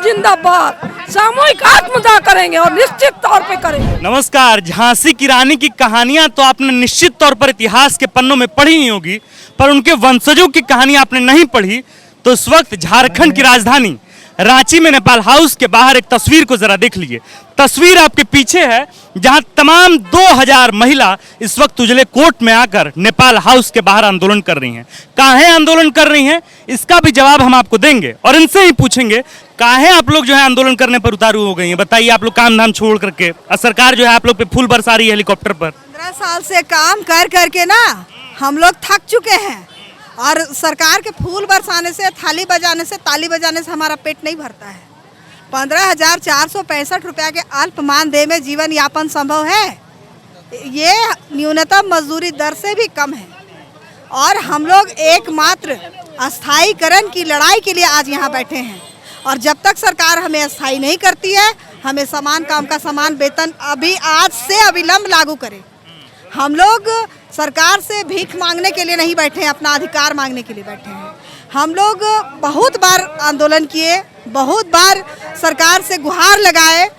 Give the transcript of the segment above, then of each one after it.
इंकलाब जिंदाबाद। सामूहिक आत्मदाह करेंगे और निश्चित तौर पे करेंगे। नमस्कार। झांसी की रानी की कहानियां तो आपने निश्चित तौर पर इतिहास के पन्नों में पढ़ी नहीं होगी, पर उनके वंशजों की कहानियां आपने नहीं पढ़ी तो इस वक्त झारखंड की राजधानी रांची में नेपाल हाउस के बाहर एक तस्वीर को जरा देख लीजिए। तस्वीर आपके पीछे है जहां तमाम 2000 महिला इस वक्त उजले कोट में आकर नेपाल हाउस के बाहर आंदोलन कर रही हैं। काहे आंदोलन कर रही हैं इसका भी जवाब हम आपको देंगे और इनसे ही पूछेंगे काहे आप लोग जो है आंदोलन करने पर उतारू हो गई हैं। बताइए, आप लोग काम धाम छोड़ करके और सरकार जो है आप लोग पे फूल बरसा रही है हेलीकॉप्टर पर। 15 साल से काम कर करके ना हम लोग थक चुके हैं और सरकार के फूल बरसाने से, थाली बजाने से, ताली बजाने से हमारा पेट नहीं भरता है। 15,465 रुपया के अल्प मानदेय में जीवन यापन संभव है? ये न्यूनतम मजदूरी दर से भी कम है और हम लोग एकमात्र अस्थायीकरण की लड़ाई के लिए आज यहाँ बैठे हैं। और जब तक सरकार हमें अस्थायी नहीं करती है, हमें समान काम का समान वेतन अभी आज से अविलंब लागू करे। हम लोग सरकार से भीख मांगने के लिए नहीं बैठे हैं, अपना अधिकार मांगने के लिए बैठे हैं। हम लोग बहुत बार आंदोलन किए, बहुत बार सरकार से गुहार लगाए,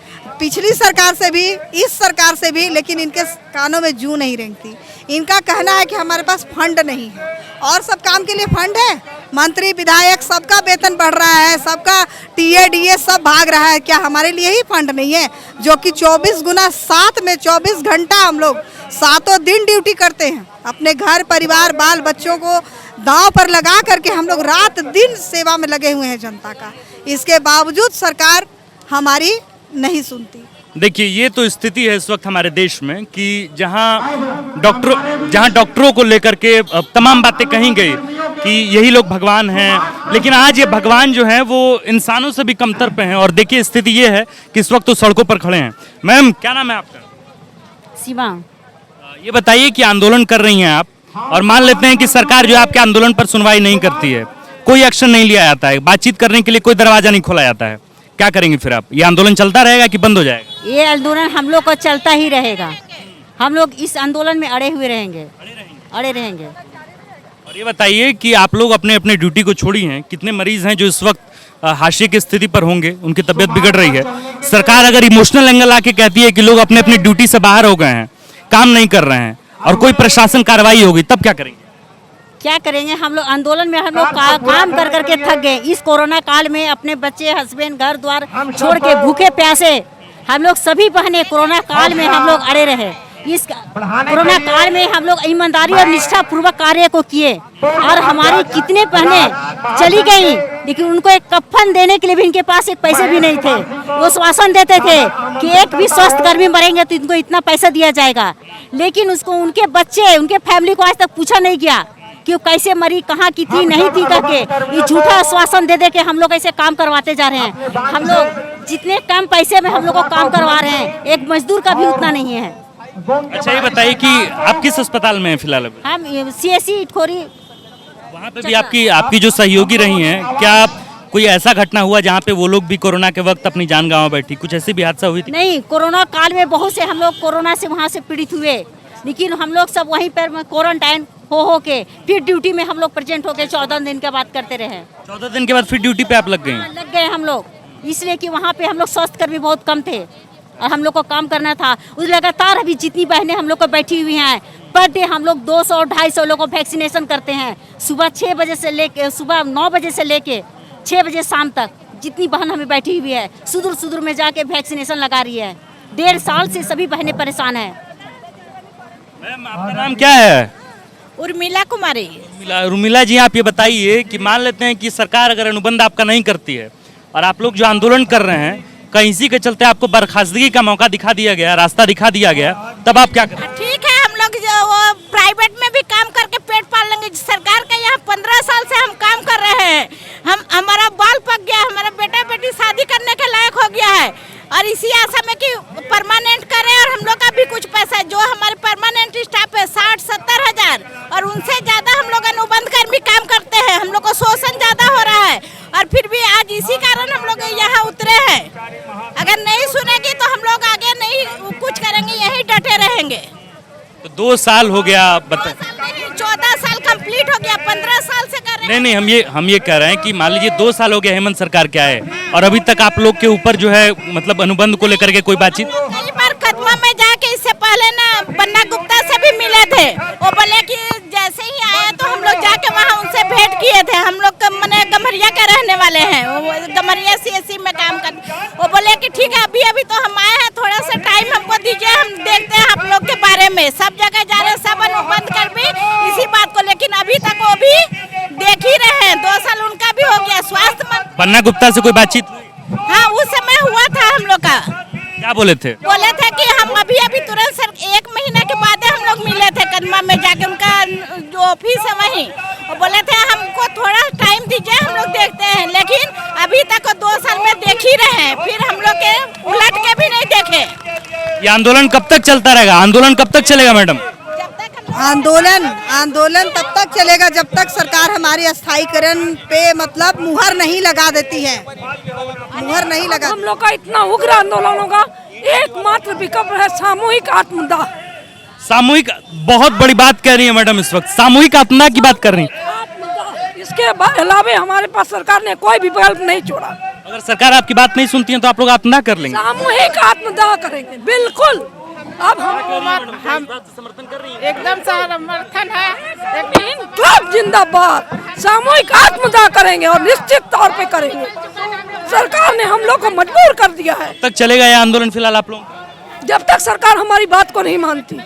पिछली सरकार से भी, इस सरकार से भी, लेकिन इनके कानों में जूं नहीं रेंगती। इनका कहना है कि हमारे पास फंड नहीं है और सब काम के लिए फंड है। मंत्री विधायक सबका वेतन बढ़ रहा है, सबका टीए डीए सब भाग रहा है, क्या हमारे लिए ही फंड नहीं है? जो कि 24 गुना 7 में 24 घंटा हम लोग 7 दिन ड्यूटी करते हैं। अपने घर परिवार बाल बच्चों को दांव पर लगा करके हम लोग रात दिन सेवा में लगे हुए हैं जनता का। इसके बावजूद सरकार हमारी नहीं सुनती। देखिए, ये तो स्थिति है इस वक्त हमारे देश में कि जहां डॉक्टरों को लेकर के तमाम बातें कही गई कि यही लोग भगवान हैं, लेकिन आज ये भगवान जो हैं वो इंसानों से भी कमतर पे हैं। और देखिए, स्थिति ये है कि इस वक्त तो सड़कों पर खड़े हैं। मैम, क्या नाम है आपका? सीमा। ये बताइए कि आंदोलन कर रही हैं आप और मान लेते हैं कि सरकार जो है आपके आंदोलन पर सुनवाई नहीं करती है, कोई एक्शन नहीं लिया जाता है, बातचीत करने के लिए कोई दरवाजा नहीं खोला जाता है, क्या करेंगे फिर आप? ये आंदोलन चलता रहेगा कि बंद हो जाएगा? ये आंदोलन हम लोग को चलता ही रहेगा। हम लोग इस आंदोलन में अड़े हुए रहेंगे, अड़े रहेंगे। और ये बताइए कि आप लोग अपने अपने ड्यूटी को छोड़ी हैं, कितने मरीज हैं जो इस वक्त हाशिए की स्थिति पर होंगे, उनकी तबीयत बिगड़ रही है। सरकार अगर इमोशनल एंगल आके कहती है कि लोग अपने अपने ड्यूटी से बाहर हो गए हैं, काम नहीं कर रहे हैं और कोई प्रशासन कार्रवाई होगी, तब क्या करेंगे? क्या करेंगे? हम लोग आंदोलन में हम लोग काम कर करके थक गए। इस कोरोना काल में अपने बच्चे, हस्बैंड, घर द्वार छोड़ के भूखे प्यासे हम लोग सभी बहने कोरोना काल में हम लोग अड़े रहे। इस कोरोना काल में हम लोग ईमानदारी और निष्ठा पूर्वक कार्य को किए और हमारी कितने बहने चली गई, लेकिन उनको एक कफन देने के लिए भी इनके पास एक पैसे भी नहीं थे। वो श्वासन देते थे कि एक भी स्वास्थ्य कर्मी मरेंगे तो इनको इतना पैसा दिया जाएगा, लेकिन उसको उनके बच्चे, उनके फैमिली को आज तक पूछा नहीं गया कि वो कैसे मरी, कहाँ की थी, नहीं थी करके। ये झूठा आश्वासन दे दे के हम लोग ऐसे काम करवाते जा रहे हैं। हम लोग जितने कम पैसे में हम लोग को काम करवा रहे हैं, एक मजदूर का भी उतना नहीं है। अच्छा, ये बताइए कि आप किस अस्पताल में हैं फिलहाल? हम CSC इटखोरी। वहाँ पे भी आपकी जो सहयोगी रही हैं, क्या कोई ऐसा घटना हुआ जहाँ पे वो लोग भी कोरोना के वक्त अपनी जान गंवा बैठी? कुछ ऐसी भी हादसा हुई थी? नहीं, कोरोना काल में बहुत से हम लोग कोरोना से वहाँ से पीड़ित हुए, लेकिन हम लोग सब वहीं पर क्वारंटाइन हो के फिर ड्यूटी में हम लोग प्रेजेंट होके 14 दिन के बाद करते रहे। 14 दिन के बाद फिर ड्यूटी पे आप लग गए? लग गए हम लोग, इसलिए कि वहाँ पे हम लोग स्वास्थ्य कर्मी बहुत कम थे और हम लोग को काम करना था। उस लगातार अभी जितनी बहनें हम लोग को बैठी हुई हैं, पर डे हम लोग 200-250 लोगों को वैक्सीनेशन करते हैं। सुबह 6 बजे से लेके, सुबह 9 बजे से लेके 6 बजे शाम तक जितनी बहन हमें बैठी हुई है, सुदूर सुदूर में जाके वैक्सीनेशन लगा रही है। 1.5 साल से सभी बहनें परेशान है। मैम, आपका नाम क्या है? उर्मिला कुमारी। उर्मिला जी, आप ये बताइए कि मान लेते हैं कि सरकार अगर अनुबंध आपका नहीं करती है और आप लोग जो आंदोलन कर रहे हैं, कहीं इसी के चलते आपको बर्खास्तगी का मौका दिखा दिया गया, रास्ता दिखा दिया गया, तब आप क्या करें? ठीक है, हम लोग जो वो प्राइवेट में भी काम करके पेट पाल लेंगे। सरकार का यहाँ 15 साल से हम काम कर रहे हैं, हमारा बाल पक गया, हमारा बेटा बेटी शादी करने के लायक हो गया है और इसी आशा में कि परमानेंट करें और हम लोग का भी कुछ पैसा, जो हमारे परमानेंट स्टाफ है 60-70 हजार और उनसे ज्यादा हम लोग अनुबंध कर भी काम करते हैं। हम लोग को शोषण ज्यादा हो रहा है और फिर भी आज इसी कारण हम लोग यहाँ उतरे हैं। अगर नहीं सुनेगी तो हम लोग आगे नहीं कुछ करेंगे, यही डटे रहेंगे। तो 2 साल हो गया, 14 साल कंप्लीट हो गया, 15 साल से कर नहीं, हम ये कह रहे हैं कि मान लीजिए 2 साल हो गए हेमंत सरकार क्या है और अभी तक आप लोग के ऊपर जो है मतलब अनुबंध को लेकर के कोई बातचीत। कई बार कदमा में जाके इससे पहले ना पन्ना गुप्ता से भी मिले थे। वो बोले कि जैसे ही आया तो हम लोग जाके वहाँ उनसे भेंट किए थे। हम लोग मैंने गम्हरिया के रहने वाले हैं, वो गम्हरिया CSC में काम कर। वो बोले कि ठीक है अभी तो हम आए हैं, थोड़ा सा टाइम हमको दीजिए, हम देखते हैं आप लोग के बारे में। सब जगह जा रहे, सब अनुबंध कर भी इसी बात को, लेकिन अभी तक वो भी देख ही रहे हैं। 2 साल उनका भी हो गया। स्वास्थ्य मंत्री पन्ना गुप्ता से कोई बातचीत? हाँ, उस समय हुआ था हम लोग का। क्या बोले थे? बोले थे कि हम अभी तुरंत सर 1 महीने के बाद हम लोग मिले थे कदमा में जाके, उनका जो ऑफिस है वहीं। और बोले थे हमको थोड़ा टाइम दीजिए, हम लोग देखते हैं। लेकिन अभी तक 2 साल में देख ही रहे हैं, फिर हम लोग के उलट के भी नहीं देखे। ये आंदोलन कब तक चलता रहेगा? आंदोलन कब तक चलेगा मैडम? आंदोलन तब तक चलेगा जब तक सरकार हमारी अस्थायीकरण पे मतलब मुहर नहीं लगा देती है। मुहर नहीं लगा। हम लोग का इतना उग्र आंदोलन होगा, एकमात्र विकल्प है सामूहिक आत्मदाह। सामूहिक, बहुत बड़ी बात कह रही है मैडम इस वक्त, सामूहिक आत्मदाह की बात कर रही है। इसके अलावा हमारे पास सरकार ने कोई विकल्प नहीं छोड़ा। अगर सरकार आपकी बात नहीं सुनती है तो आप लोग आत्मदाह कर लेंगे? सामूहिक आत्मदाह करेंगे, बिल्कुल। अब हम समर्थन कर रही है? एकदम समर्थन है। इंकलाब जिंदाबाद। सामूहिक आत्मदाह करेंगे और निश्चित तौर पे करेंगे। सरकार ने हम लोग को मजबूर कर दिया है। तक चलेगा यह आंदोलन फिलहाल आप लोग? जब तक सरकार हमारी बात को नहीं मानती।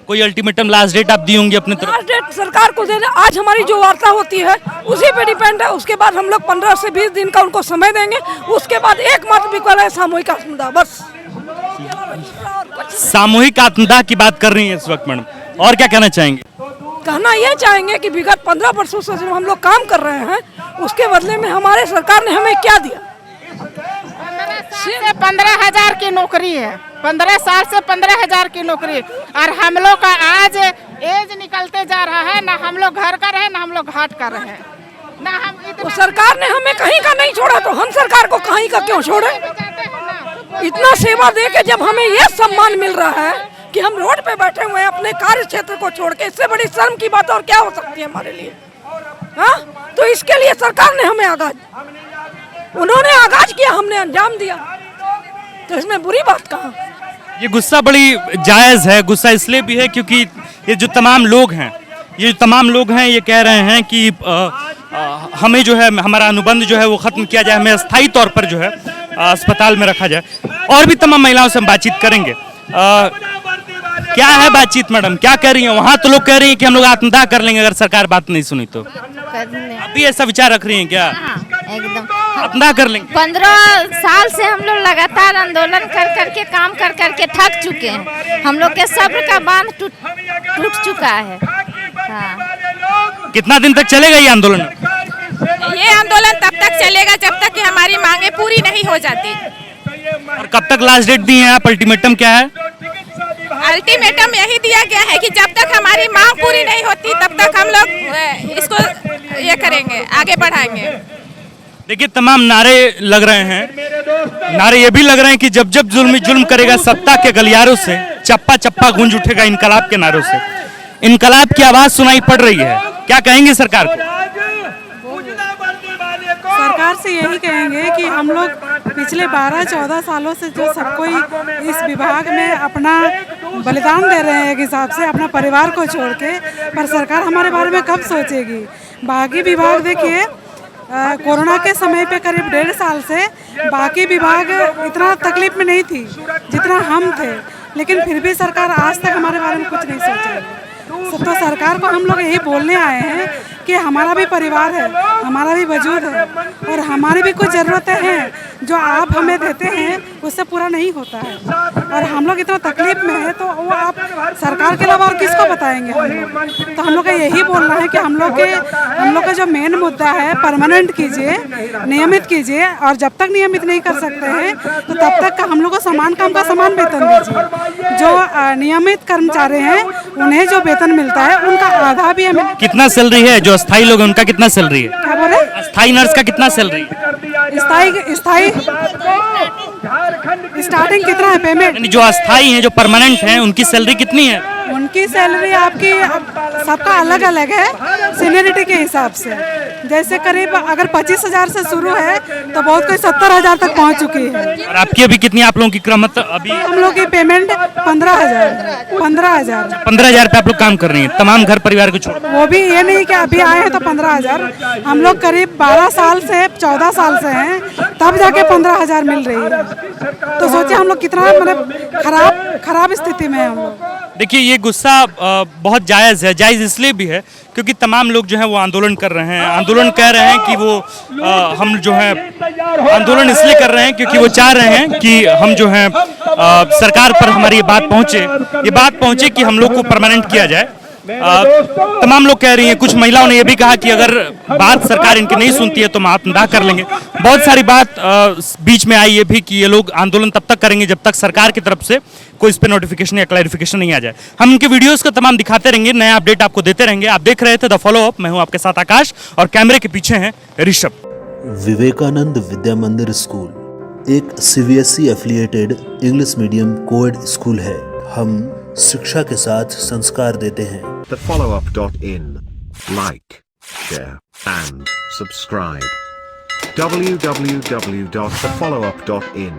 कोई अल्टीमेटम लास्ट डेट आप दी होंगी अपने तरफ? लास्ट डेट सरकार को देना। आज हमारी जो वार्ता होती है उसी पे डिपेंड है। उसके बाद हम लोग 15 से 20 दिन का उनको समय देंगे। उसके बाद एकमात्र विकल्प है सामूहिक आत्मदाह, बस। सामूहिक आत्मदाह की बात कर रही है इस वक्त मैडम, और क्या कहना चाहेंगे? कहना ये चाहेंगे कि विगत 15 वर्षों से जो हम लोग काम कर रहे हैं उसके बदले में हमारे सरकार ने हमें क्या दिया? 15,000 की नौकरी है। 15 साल से 15,000 की नौकरी, और हम लोग का आज एज निकलते जा रहा है। ना हम लोग घर का रहे, ना हम लोग घाट का रहे, ना हम तो सरकार ने हमें कहीं का नहीं छोड़ा, तो हम सरकार को कहीं का क्यों छोड़े? इतना सेवा दे के जब हमें यह सम्मान मिल रहा है कि हम रोड पे बैठे हुए हैं अपने कार्य क्षेत्र को छोड़ के, इससे बड़ी शर्म की बात और क्या हो सकती है हमारे लिए? हाँ, तो इसके लिए सरकार ने हमें उन्होंने आगाज किया, हमने अंजाम दिया, तो इसमें बुरी बात कहाँ? ये गुस्सा बड़ी जायज है। गुस्सा इसलिए भी है क्योंकि ये जो तमाम लोग हैं ये कह रहे हैं कि हमें जो है हमारा अनुबंध जो है वो खत्म किया जाए, हमें अस्थायी तौर पर जो है अस्पताल में रखा जाए। और भी तमाम महिलाओं से हम बातचीत करेंगे। क्या है बातचीत मैडम, क्या कह रही हैं? वहाँ तो लोग कह रही हैं कि हम लोग आत्मदाह कर लेंगे अगर सरकार बात नहीं सुनी तो। अभी ऐसा विचार रख रही हैं क्या? एकदम आत्मदाह कर लेंगे। 15 साल से हम लोग लगातार आंदोलन कर करके काम कर करके थक चुके हैं। हम लोग के सब्र का बांध टूट चुका है। हाँ। कितना दिन तक चलेगा ये आंदोलन? ये आंदोलन तब तक चलेगा जब तक कि हमारी मांगे पूरी नहीं हो जाती। और कब तक लास्ट डेट दी है आप? अल्टीमेटम क्या है? अल्टीमेटम यही दिया गया है कि जब तक हमारी मांग पूरी नहीं होती तब तक हम लोग इसको ये करेंगे, आगे बढ़ाएंगे। देखिए तमाम नारे लग रहे हैं। नारे ये भी लग रहे हैं कि जब जब जुल्म करेगा सत्ता के गलियारों से चप्पा चप्पा गूंज उठेगा इनकलाब के नारों से। इनकलाब की आवाज सुनाई पड़ रही है। क्या कहेंगे सरकार को? सरकार से यही कहेंगे कि हम लोग पिछले 12-14 सालों से जो सब कोई इस विभाग में अपना बलिदान दे रहे हैं एक हिसाब से अपना परिवार को छोड़ के, पर सरकार हमारे बारे में कब सोचेगी? बाकी विभाग देखिए कोरोना के समय पे करीब 1.5 साल से बाकी विभाग इतना तकलीफ में नहीं थी जितना हम थे, लेकिन फिर भी सरकार आज तक हमारे बारे में कुछ नहीं सोचेगी। तो सरकार को हम लोग यही बोलने आए हैं कि हमारा भी परिवार है, हमारा भी वजूद है और हमारी भी कुछ ज़रूरतें हैं जो आप हमें देते हैं उससे पूरा नहीं होता है, और हम लोग इतना तकलीफ में है तो वो आप सरकार के अलावा और किसको बताएंगे हम लोग? तो हम लोग का यही बोलना है कि हम लोग का जो मेन मुद्दा है परमानेंट कीजिए, नियमित कीजिए, और जब तक नियमित नहीं कर सकते हैं तो तब तक का हम लोग को समान काम का समान वेतन दीजिए। जो नियमित कर्मचारी हैं उन्हें जो वेतन मिलता है उनका आधा भी हमें। कितना सैलरी है? जो अस्थायी लोग हैं उनका कितना सैलरी है? क्या बोले? अस्थायी नर्स का कितना सैलरी है? स्थायी स्टार्टिंग कितना है पेमेंट? जो अस्थायी हैं, जो परमानेंट हैं, उनकी सैलरी कितनी है? उनकी सैलरी आपकी सबका अलग अलग है, सीनियरिटी के हिसाब से। जैसे करीब अगर 25,000 से शुरू है तो बहुत कोई 70,000 तक पहुंच चुकी है। और आपकी अभी कितनी आप लोगों की क्रमत अभी? हम लोग की पेमेंट 15,000 15,000 पे आप लोग काम कर रही हैं तमाम घर परिवार को छोड़? वो भी ये नहीं कि अभी आए हैं तो 15,000। हम लोग करीब 12 साल से 14 साल से हैं, तब जाके 15,000 मिल रही है। तो सोचिए हम लोग कितना मतलब खराब स्थिति में है हम लोग। देखिए ये गुस्सा बहुत जायज़ है। जायज़ इसलिए भी है क्योंकि तमाम लोग जो हैं वो आंदोलन कर रहे हैं। आंदोलन कह रहे हैं कि वो हम जो है आंदोलन इसलिए कर रहे हैं क्योंकि वो चाह रहे हैं कि हम जो है सरकार पर हमारी ये बात पहुंचे कि हम लोग को परमानेंट किया जाए। तमाम लोग कह रही हैं। कुछ महिलाओं ने यह भी कहा कि अगर बात सरकार इनकी नहीं सुनती है तो हम आत्मदाह कर लेंगे। बहुत सारी बात बीच में आई ये भी कि ये लोग आंदोलन तब तक करेंगे जब तक सरकार की तरफ से कोई इस पे नोटिफिकेशन या क्लैरिफिकेशन नहीं आ जाए। हम उनके वीडियोस को तमाम दिखाते रहेंगे, नया अपडेट आपको देते रहेंगे। आप देख रहे थे द फॉलो अप। मैं हूं आपके साथ आकाश और कैमरे के पीछे हैं ऋषभ। विवेकानंद विद्या मंदिर स्कूल एक CBSE affiliated English medium coed school है। हम शिक्षा के साथ संस्कार देते हैं। thefollowup.in. Like, share and subscribe. www.thefollowup.in